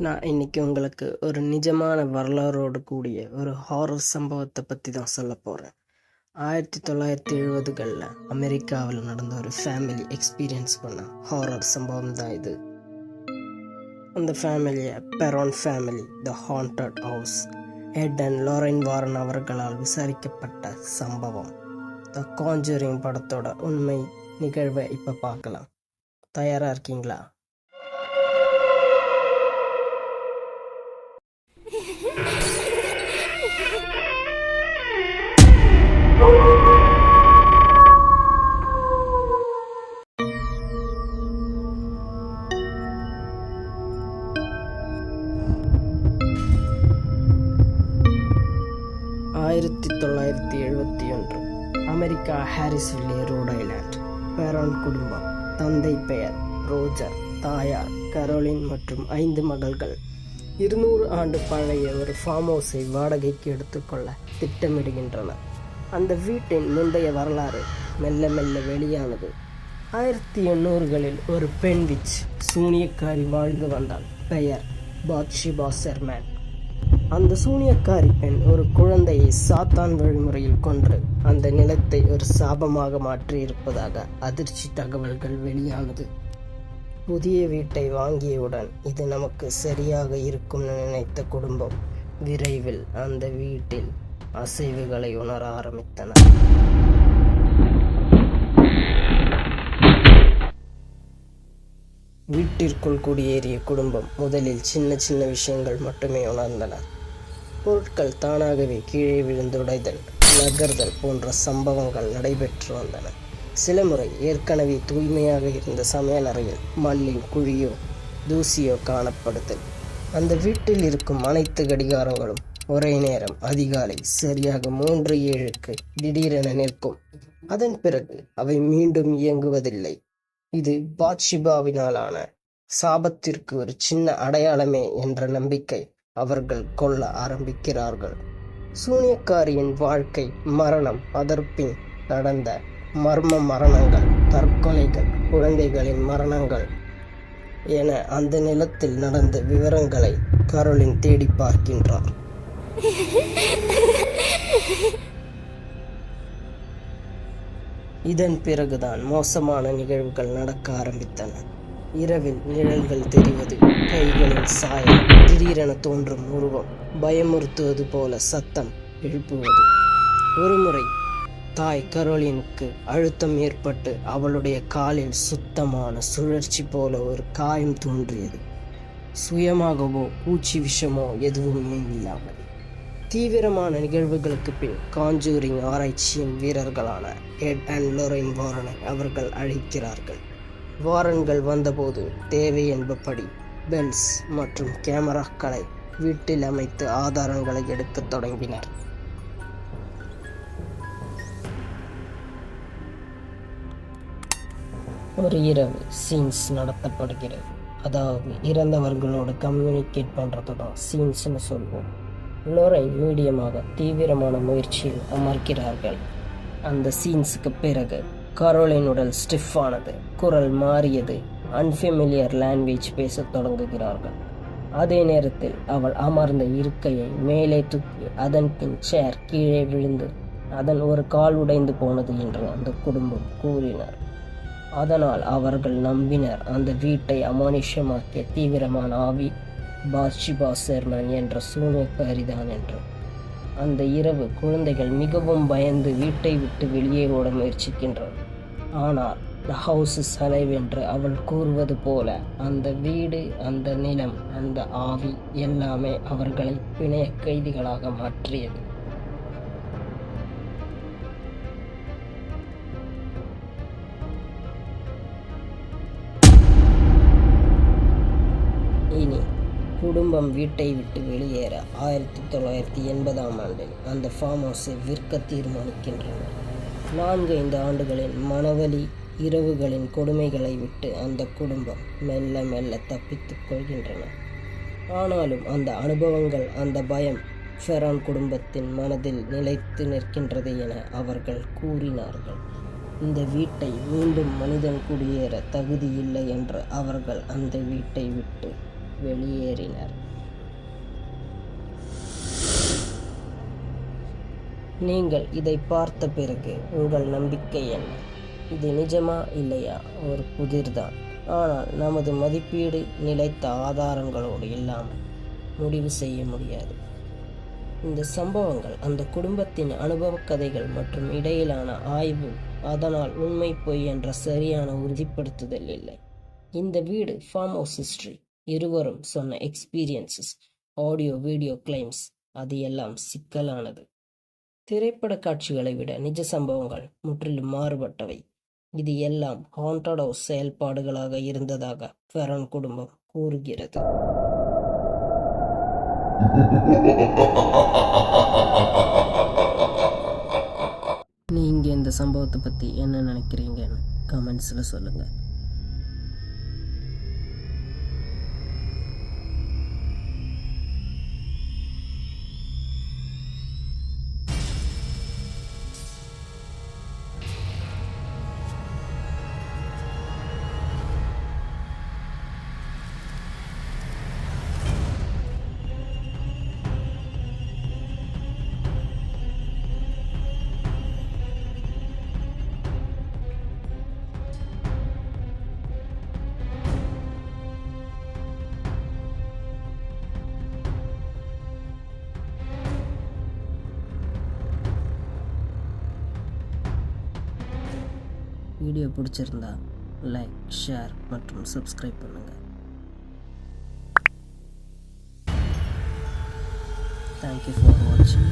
நான் இன்னைக்கு உங்களுக்கு ஒரு நிஜமான வரலாறோடு கூடிய ஒரு ஹாரர் சம்பவத்தை பற்றி தான் சொல்ல போகிறேன். 1970களில் அமெரிக்காவில் நடந்த ஒரு ஃபேமிலி எக்ஸ்பீரியன்ஸ் பண்ண ஹாரர் சம்பவம் தான் இது. அந்த ஃபேமிலியை Perron family the haunted house Ed and Lorraine Warren அவர்களால் விசாரிக்கப்பட்ட சம்பவம். த கான்ஜூரிங் படத்தோட உண்மை நிகழ்வை இப்போ பார்க்கலாம். தயாராக இருக்கீங்களா? America Harrisville, Rhode Island. Perron குடும்பம். தந்தை பெயர் ரோஜர், தாயார் கரோலின் மற்றும் 5 மகள்கள். 200 ஆண்டு பழைய ஒரு ஃபார்ம் ஹவுஸை வாடகைக்கு எடுத்துக்கொள்ள திட்டமிடுகின்றனர். அந்த வீட்டின் முந்தைய வரலாறு மெல்ல மெல்ல வெளியானது. 1800களில் ஒரு பெண் விச் சூனியக்காரி வாழ்ந்து வந்தாள். பெயர் பாத்ஷிபா செர்மன். அந்த சூனியக்காரி பெண் ஒரு குழந்தையை சாத்தான் வழிமுறையில் கொன்று அந்த நிலத்தை ஒரு சாபமாக மாற்றியிருப்பதாக அதிர்ச்சி தகவல்கள் வெளியானது. புதிய வீட்டை வாங்கியவுடன் இது நமக்கு சரியாக இருக்கும் நினைத்த குடும்பம் விரைவில் அந்த வீட்டில் அசைவுகளை உணர ஆரம்பித்தனர். வீட்டிற்குள் குடியேறிய குடும்பம் முதலில் சின்ன சின்ன விஷயங்கள் மட்டுமே உணர்ந்தனர். பொருட்கள் தானாகவே கீழே விழுந்துடைதல், நகர்தல் போன்ற சம்பவங்கள் நடைபெற்று வந்தன. சில முறை ஏற்கனவே தூய்மையாக இருந்த சமையலறையில் மண்ணின் குழியோ தூசியோ காணப்படுதல். அந்த வீட்டில் இருக்கும் அனைத்து கடிகாரங்களும் ஒரே நேரம் அதிகாலை சரியாக 3:07க்கு திடீரென நிற்கும். அதன் பிறகு அவை மீண்டும் இயங்குவதில்லை. இது பாத்ஷிபாவினாலான சாபத்திற்கு ஒரு சின்ன அடையாளமே என்ற நம்பிக்கை அவர்கள் கொள்ள ஆரம்பிக்கிறார்கள். சூனியக்காரியின் வாழ்க்கை, மரணம், அதற்பின் நடந்த மர்ம மரணங்கள், தற்கொலைகள், குழந்தைகளின் மரணங்கள் என அந்த நிலத்தில் நடந்த விவரங்களை கரோலின் தேடி பார்க்கின்றார். இதன் பிறகுதான் மோசமான நிகழ்வுகள் நடக்க ஆரம்பித்தன. இரவில் நிழல்கள் தெரிவது, கைகளின் சாயம், திடீரென தோன்றும் உருவம், பயமுறுத்துவது போல சத்தம் எழுப்புவது. ஒருமுறை தாய் கரோலினுக்கு அழுத்தம் ஏற்பட்டு அவளுடைய காலில் சுத்தமான சுழற்சி போல ஒரு காயம் தோன்றியது. சுயமாகவோ பூச்சி விஷமோ எதுவுமே இல்லாமல். தீவிரமான நிகழ்வுகளுக்கு பின் கான்ஜூரிங் ஆராய்ச்சியின் வீரர்களான எட் அண்ட் லாரன் வாரனை அவர்கள் அழைக்கிறார்கள். வாரன்கள் வந்தபோது தேவை என்பபடி பெல்ஸ் மற்றும் கேமராக்களை வீட்டில் அமைத்து ஆதாரங்களை எடுக்க தொடங்கினர். ஒரு இரவு சீன்ஸ் நடத்தப்படுகிறது. அதாவது இறந்தவர்களோடு கம்யூனிகேட் பண்ணுறதுதான் சீன்ஸ்னு சொல்வோம். லோரைன் மீடியமாக தீவிரமான முயற்சியில் அமர்க்கிறார்கள். அந்த சீன்ஸுக்கு பிறகு கரோலின் உடல் ஸ்டிஃபானது, குரல் மாறியது, அன்ஃபெமிலியர் லாங்குவேஜ் பேசத் தொடங்குகிறார்கள். அதே நேரத்தில் அவள் அமர்ந்த இருக்கையை மேலே தூக்கி அதன் பின் சேர் கீழே விழுந்து அதன் ஒரு கால் உடைந்து போனது என்று அந்த குடும்பம் கூறினர். அதனால் அவர்கள் நம்பினர் அந்த வீட்டை அமானுஷ்யமாக்கிய தீவிரமான ஆவி பாத்ஷிபா செர்மன் என்ற சூனியக்காரிதான் என்று. அந்த இரவு குழந்தைகள் மிகவும் பயந்து வீட்டை விட்டு வெளியே ஓட முயற்சிக்கின்றனர். ஆனால் த ஹவுஸ் இஸ் அலைவ் என்று அவள் கூறுவது போல அந்த வீடு, அந்த நிலம், அந்த ஆவி எல்லாமே அவர்களை பிணைய கைதிகளாக மாற்றியது. இனி குடும்பம் வீட்டை விட்டு வெளியேற 1980ஆம் ஆண்டில் அந்த ஃபார்ம் ஹவுஸை விற்க தீர்மானிக்கின்றனர். 4-5 ஆண்டுகளின் மனவலி இரவுகளின் கொடுமைகளை விட்டு அந்த குடும்பம் மெல்ல மெல்ல தப்பித்துக் கொள்கின்றனர். ஆனாலும் அந்த அனுபவங்கள், அந்த பயம் பெரான் குடும்பத்தின் மனதில் நிலைத்து நிற்கின்றது என அவர்கள் கூறினார்கள். இந்த வீட்டை மீண்டும் மனிதன் குடியேற தகுதியில்லை என்று அவர்கள் அந்த வீட்டை விட்டு வெளியேறினர். நீங்கள் இதை பார்த்த பிறகு உங்கள் நம்பிக்கை என்ன? இது நிஜமா இல்லையா? ஒரு புதிர்தான். ஆனால் நமது மதிப்பீடு நிலைத்த ஆதாரங்களோடு இல்லாமல் முடிவு செய்ய முடியாது. இந்த சம்பவங்கள் அந்த குடும்பத்தின் அனுபவ கதைகள் மற்றும் இடையிலான ஆய்வு, அதனால் உண்மை பொய் என்ற சரியான உறுதிப்படுத்துதல் இல்லை. இந்த வீடு ஃபார்ம் ஹவுஸ் ஹிஸ்டரி, இருவரும் சொன்ன எக்ஸ்பீரியன்சஸ், ஆடியோ வீடியோ கிளைம்ஸ், அது எல்லாம் சிக்கலானது. திரைப்பட காட்சிகளை விட நிஜ சம்பவங்கள் முற்றிலும் மாறுபட்டவை. இது எல்லாம் ஹாண்டட் ஹவுஸ் செயல்பாடுகளாக இருந்ததாக ஃபெரன் குடும்பம் கூறுகிறது. நீங்க இந்த சம்பவத்தை பத்தி என்ன நினைக்கிறீங்கன்னு கமெண்ட்ஸ்ல சொல்லுங்க. வீடியோ பிடிச்சிருந்தா லைக், ஷேர் மற்றும் சப்ஸ்கிரைப் பண்ணுங்கள். தேங்க்யூ ஃபார் வாட்சிங்.